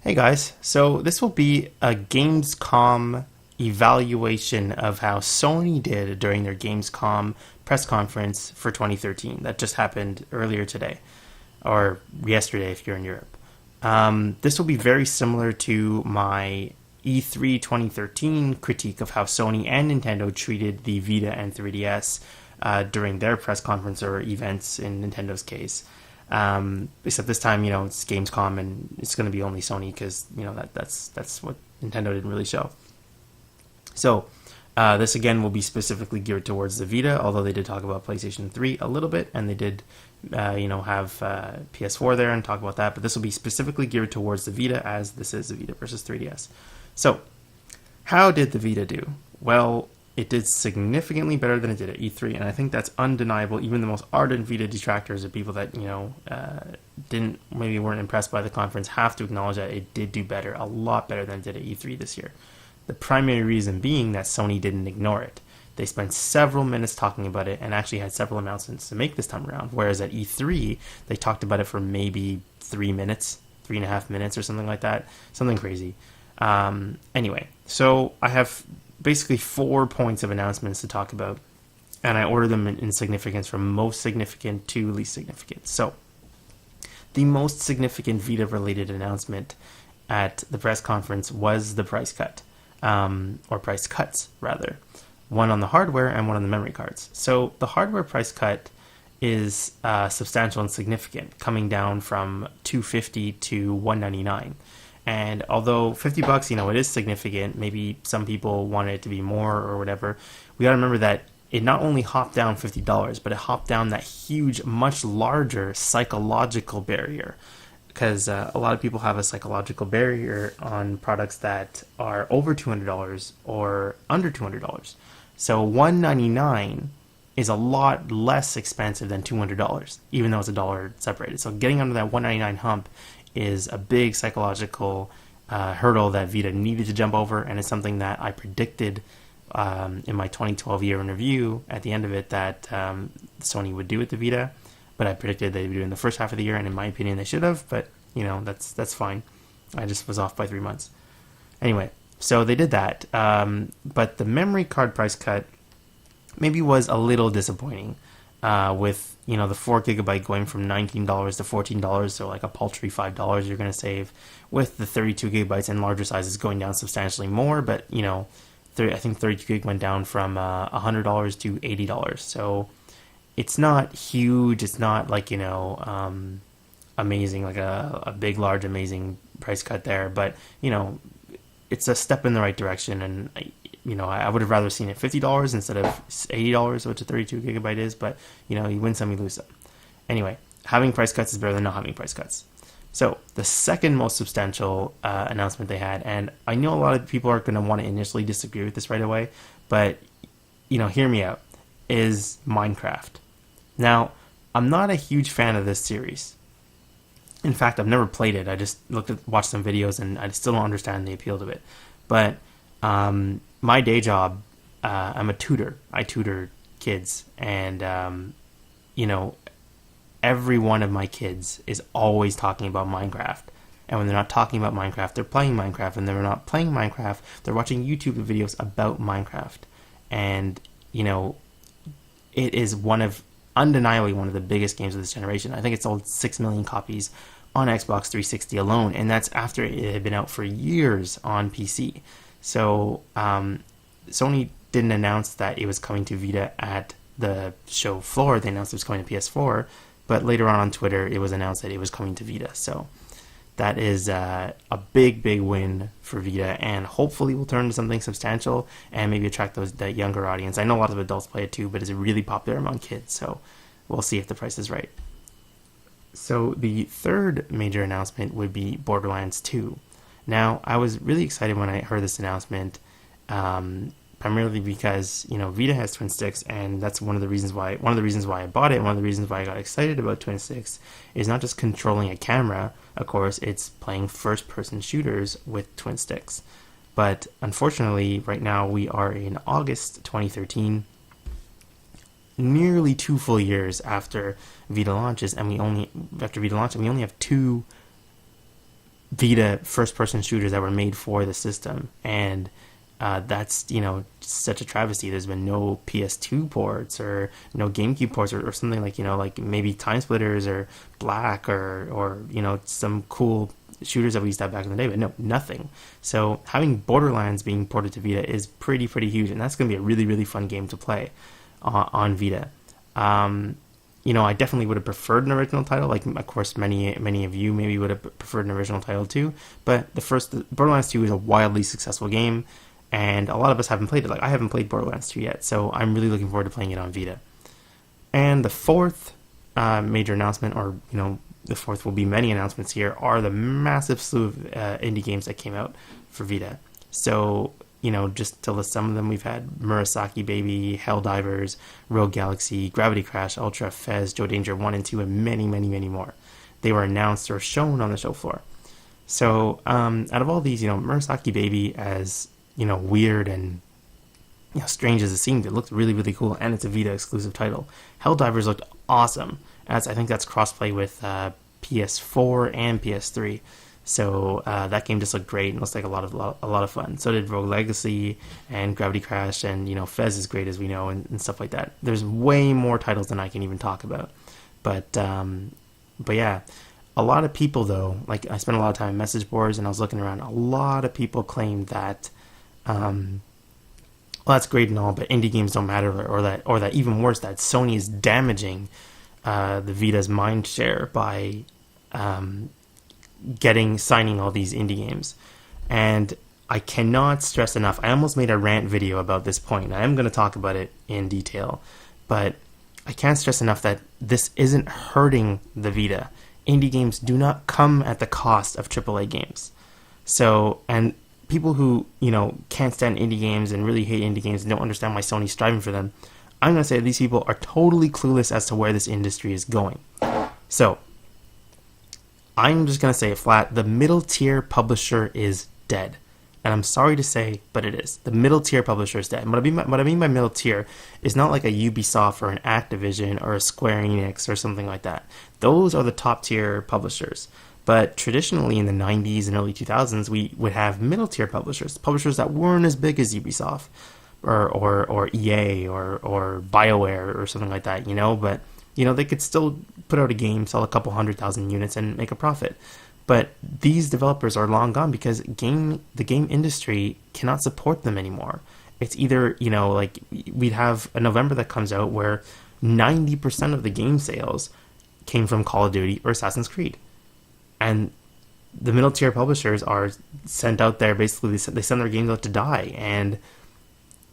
Hey guys, so this will be a Gamescom evaluation of how Sony did during their Gamescom press conference for 2013 that just happened earlier today, or yesterday if you're in Europe. This will be very similar to my E3 2013 critique of how Sony and Nintendo treated the Vita and 3DS during their press conference or events in Nintendo's case. Except this time, it's Gamescom and it's going to be only Sony because that's what Nintendo didn't really show. So this again will be specifically geared towards the Vita, although they did talk about PlayStation 3 a little bit, and they did have PS4 there and talk about that. But this will be specifically geared towards the Vita, as this is the Vita versus 3DS. So how did the Vita do? Well, it did significantly better than it did at E3, and I think that's undeniable. Even the most ardent Vita detractors, or people that weren't impressed by the conference, have to acknowledge that it did do better, a lot better than it did at E3 this year. The primary reason being that Sony didn't ignore it. They spent several minutes talking about it and actually had several announcements to make this time around. Whereas at E3, they talked about it for maybe 3 minutes, 3.5 minutes, or something like that, something crazy. Anyway, so I have basically 4 points of announcements to talk about, and I order them in significance from most significant to least significant. So, the most significant Vita-related announcement at the press conference was the price cut, or price cuts, rather. One on the hardware and one on the memory cards. So, the hardware price cut is substantial and significant, coming down from $250 to $199. And although $50, it is significant, maybe some people wanted it to be more or whatever, we gotta remember that it not only hopped down $50, but it hopped down that huge, much larger psychological barrier. Because a lot of people have a psychological barrier on products that are over $200 or under $200. So $199 is a lot less expensive than $200, even though it's a dollar separated. So getting under that $199 hump is a big psychological hurdle that Vita needed to jump over, and it's something that I predicted in my 2012 year in review at the end of it that Sony would do with the Vita, but I predicted they would do it in the first half of the year, and in my opinion they should have, but that's fine. I just was off by 3 months. Anyway, so they did that, but the memory card price cut maybe was a little disappointing, with the 4 gigabyte going from $19 to $14, so like a paltry $5 you're going to save, with the 32 gigabytes and larger sizes going down substantially more, but I think 32 gig went down from $100 to $80, so it's not huge, it's not like amazing, like a big large amazing price cut there, but it's a step in the right direction, and I would have rather seen it $50 instead of $80, which a 32 gigabyte is, but, you win some, you lose some. Anyway, having price cuts is better than not having price cuts. So, the second most substantial announcement they had, and I know a lot of people are going to want to initially disagree with this right away, but, hear me out, is Minecraft. Now, I'm not a huge fan of this series. In fact, I've never played it. I just watched some videos, and I still don't understand the appeal of it. But, my day job, I'm a tutor. I tutor kids, and every one of my kids is always talking about Minecraft. And when they're not talking about Minecraft, they're playing Minecraft. And they're not playing Minecraft, they're watching YouTube videos about Minecraft. And it is undeniably one of the biggest games of this generation. I think it sold 6 million copies on Xbox 360 alone, and that's after it had been out for years on PC. So, Sony didn't announce that it was coming to Vita at the show floor. They announced it was coming to PS4, but later on Twitter, it was announced that it was coming to Vita. So, that is a big, big win for Vita, and hopefully will turn into something substantial and maybe attract that younger audience. I know a lot of adults play it too, but it's really popular among kids, so we'll see if the price is right. So, the third major announcement would be Borderlands 2. Now, I was really excited when I heard this announcement, primarily because, Vita has twin sticks, and that's one of the reasons why I bought it. One of the reasons why I got excited about twin sticks is not just controlling a camera, of course, it's playing first-person shooters with twin sticks. But unfortunately, right now we are in August 2013, nearly 2 full years after Vita launches, and we only have 2 Vita first-person shooters that were made for the system, and that's such a travesty. There's been no PS2 ports or no GameCube ports or something like maybe Time Splitters or Black or some cool shooters that we used to have back in the day, but no, nothing. So having Borderlands being ported to Vita is pretty huge, and that's going to be a really, really fun game to play on Vita. I definitely would have preferred an original title. Like, of course, many of you maybe would have preferred an original title too. But the Borderlands 2 is a wildly successful game, and a lot of us haven't played it. Like, I haven't played Borderlands 2 yet, so I'm really looking forward to playing it on Vita. And the fourth major announcement, or the fourth will be many announcements here, are the massive slew of indie games that came out for Vita. So, just to list some of them, we've had Murasaki Baby, Helldivers, Rogue Galaxy, Gravity Crash, Ultra, Fez, Joe Danger 1 and 2, and many, many, many more. They were announced or shown on the show floor. So, out of all these, Murasaki Baby, as, weird and strange as it seemed, it looked really, really cool, and it's a Vita exclusive title. Helldivers looked awesome, as I think that's crossplay with PS4 and PS3. So that game just looked great and looks like a lot of fun. So did Rogue Legacy and Gravity Crash, and Fez is great, as we know, and stuff like that. There's way more titles than I can even talk about. But yeah, a lot of people though, like I spent a lot of time in message boards and I was looking around. A lot of people claimed that, well, that's great and all, but indie games don't matter, or that even worse, that Sony is damaging the Vita's mind share by signing all these indie games. And I cannot stress enough, I almost made a rant video about this point. I am going to talk about it in detail, but I can't stress enough that this isn't hurting the Vita. Indie games do not come at the cost of AAA games. So, and people who, can't stand indie games and really hate indie games and don't understand why Sony's striving for them, I'm going to say these people are totally clueless as to where this industry is going. So, I'm just going to say it flat. The middle tier publisher is dead. And I'm sorry to say, but it is. The middle tier publisher is dead. And what I mean by middle tier is not like a Ubisoft or an Activision or a Square Enix or something like that. Those are the top tier publishers. But traditionally in the 90s and early 2000s, we would have middle tier publishers that weren't as big as Ubisoft or EA or BioWare or something like that, but they could still put out a game, sell a couple 100,000 units, and make a profit. But these developers are long gone because the game industry cannot support them anymore. It's either, like we'd have a November that comes out where 90% of the game sales came from Call of Duty or Assassin's Creed. And the middle tier publishers are sent out there, basically they send their games out to die. And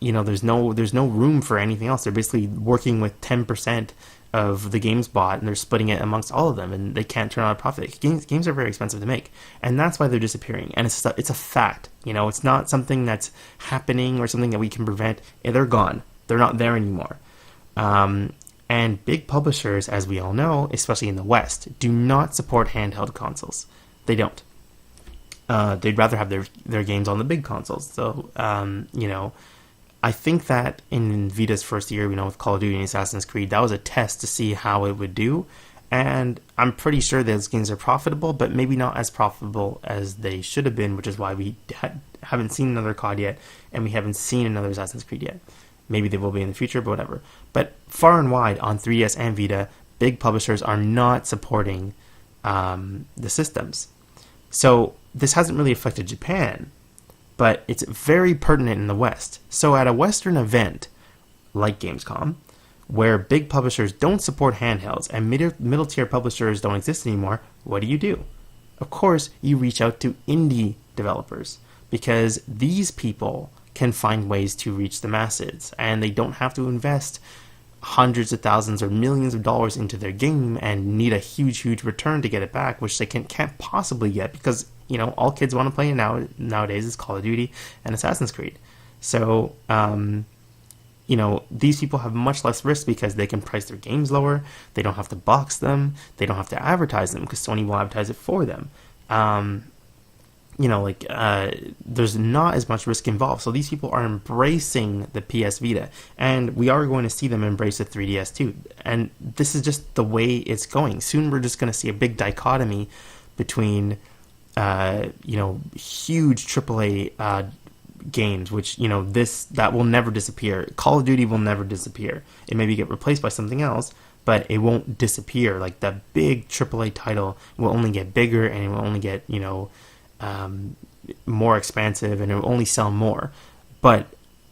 there's no room for anything else. They're basically working with 10% of the games bought, and they're splitting it amongst all of them, and they can't turn out a profit. Games are very expensive to make, and that's why they're disappearing. And it's a fact. It's not something that's happening or something that we can prevent. They're gone. They're not there anymore. And big publishers, as we all know, especially in the West, do not support handheld consoles. They don't. They'd rather have their games on the big consoles. So, I think that in Vita's first year, with Call of Duty and Assassin's Creed, that was a test to see how it would do. And I'm pretty sure those games are profitable, but maybe not as profitable as they should have been, which is why we haven't seen another COD yet, and we haven't seen another Assassin's Creed yet. Maybe they will be in the future, but whatever. But far and wide, on 3DS and Vita, big publishers are not supporting the systems. So this hasn't really affected Japan, but it's very pertinent in the West. So at a Western event, like Gamescom, where big publishers don't support handhelds and middle tier publishers don't exist anymore, what do? Of course, you reach out to indie developers, because these people can find ways to reach the masses, and they don't have to invest hundreds of thousands or millions of dollars into their game and need a huge return to get it back, which they can't possibly get, because all kids want to play nowadays is Call of Duty and Assassin's Creed. So these people have much less risk because they can price their games lower. They don't have to box them. They don't have to advertise them because Sony will advertise it for them. There's not as much risk involved. So these people are embracing the PS Vita, and we are going to see them embrace the 3DS too. And this is just the way it's going. Soon we're just going to see a big dichotomy between huge AAA games, which, that will never disappear. Call of Duty will never disappear. It maybe get replaced by something else, but it won't disappear. Like, the big AAA title will only get bigger, and it will only get, more expansive, and it will only sell more. But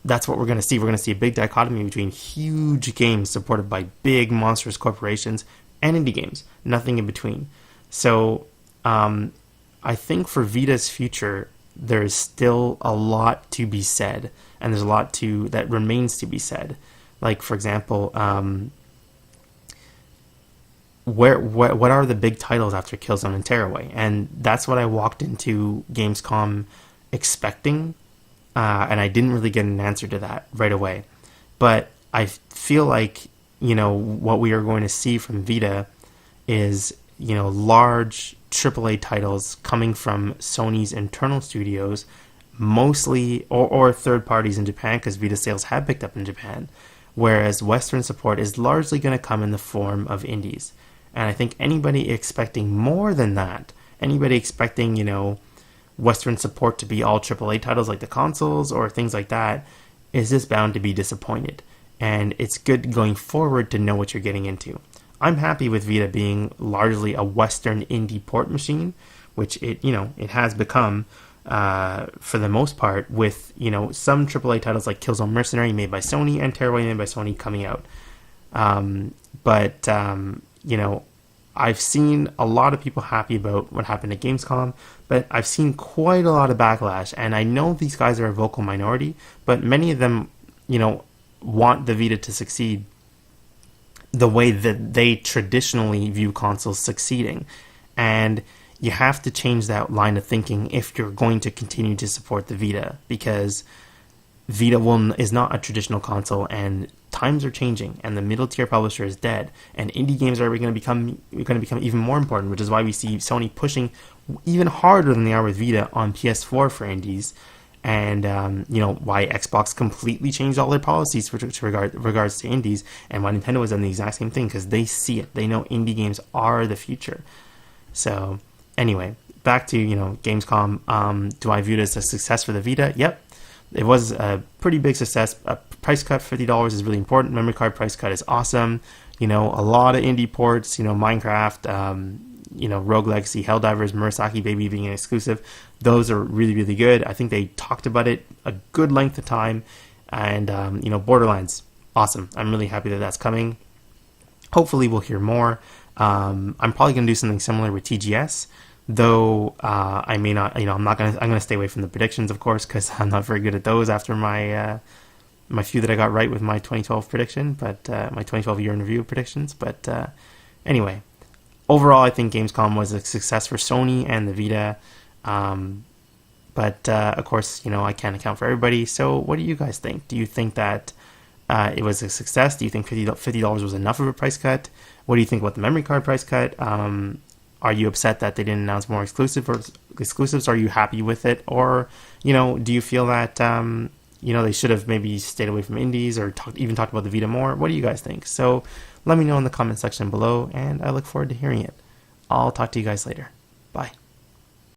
that's what we're going to see. We're going to see a big dichotomy between huge games supported by big monstrous corporations and indie games. Nothing in between. So I think for Vita's future, there's still a lot to be said, and there's a lot that remains to be said. Like, for example, what are the big titles after Killzone and Tearaway? And that's what I walked into Gamescom expecting, and I didn't really get an answer to that right away. But I feel like, what we are going to see from Vita is, large AAA titles coming from Sony's internal studios, mostly, or third parties in Japan, because Vita sales have picked up in Japan, whereas Western support is largely going to come in the form of indies. And I think anybody expecting more than that, anybody expecting, Western support to be all AAA titles like the consoles or things like that, is just bound to be disappointed. And it's good going forward to know what you're getting into. I'm happy with Vita being largely a Western indie port machine, which it has become for the most part, with some AAA titles like Killzone Mercenary made by Sony and Tearaway made by Sony coming out. But I've seen a lot of people happy about what happened at Gamescom, but I've seen quite a lot of backlash, and I know these guys are a vocal minority, but many of them, want the Vita to succeed the way that they traditionally view consoles succeeding. And you have to change that line of thinking if you're going to continue to support the Vita, because Vita is not a traditional console, and times are changing, and the middle tier publisher is dead, and indie games are going to become even more important, which is why we see Sony pushing even harder than they are with Vita on PS4 for indies, and why Xbox completely changed all their policies with regards to indies, and why Nintendo has done the exact same thing, because they see it. They know indie games are the future. So anyway, back to Gamescom. Do I view it as a success for the Vita? Yep. It was a pretty big success. A price cut, $50 is really important. Memory card price cut is awesome. A lot of indie ports, Minecraft, Rogue Legacy, Helldivers, Murasaki Baby being an exclusive. Those are really, really good. I think they talked about it a good length of time. And, Borderlands, awesome. I'm really happy that that's coming. Hopefully we'll hear more. I'm probably going to do something similar with TGS. Though I may not, I'm going to stay away from the predictions, of course, because I'm not very good at those after my few that I got right with my 2012 prediction, but my 2012 year in review predictions. But anyway, overall, I think Gamescom was a success for Sony and the Vita. But of course, I can't account for everybody. So what do you guys think? Do you think that it was a success? Do you think $50 was enough of a price cut? What do you think about the memory card price cut? Are you upset that they didn't announce more exclusives? Are you happy with it? Or, do you feel that, they should have maybe stayed away from indies or talked about the Vita more? What do you guys think? So let me know in the comment section below, and I look forward to hearing it. I'll talk to you guys later. Bye.